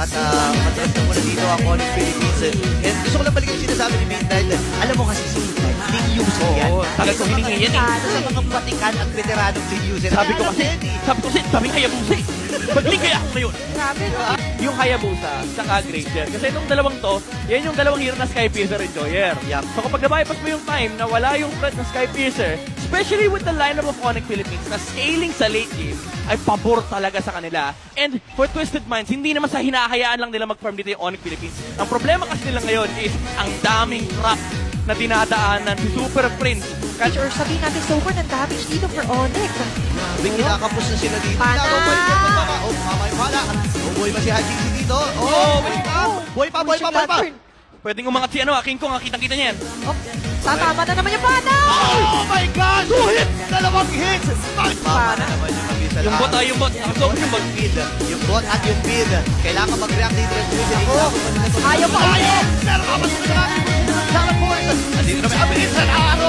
at matras na muna dito ang Onyx Philippines. And gusto ko lang balikan yung sinasabi ni Midnight. Alam mo kasi si Midnight, league user yan. Oo, tagal ko hiningi yan eh. Sa mga batikan at veteranong league user. Sabi ko kasi, daming Hayabusa eh. Mag-link kaya ako ngayon. Grabe, no? Yung Hayabusa, saka Granger. Kasi itong dalawang to, yan yung dalawang hero na Skypiercer Enjoyer. Yup. So kapag nabypass mo yung time na wala yung threat ng Skypiercer, especially with the lineup of Onyx Philippines na scaling sa late game, ay pabor talaga sa kanila. And for Twisted Minds, hindi naman sa hinahayaan lang nila mag-farm dito yung Onyx Philippines. Ang problema kasi nila ngayon is ang daming trap na dinadaanan si Super Prince. Or sabihin natin, sobrang ng damage dito for Onyx. Grabe, kinakapos na sila dito. Pana! Mama yung pala. Boy pa si Hajiji dito. Boy pa. Pwedeng umangat si King Kong, kitang-kita niya yan. Oh, tatama na naman yung pana! Oh my God! 2 hits! Dalawang hits! Pana. naman yung mag-isa Yung bot, yung bot. Nakasok yung bot. Yung bot at yung feed. Kailangan mag-react dito. Ayaw pa ulit! Pero kapag sila sa ating Sarah Force. Andito kami abilis sa araw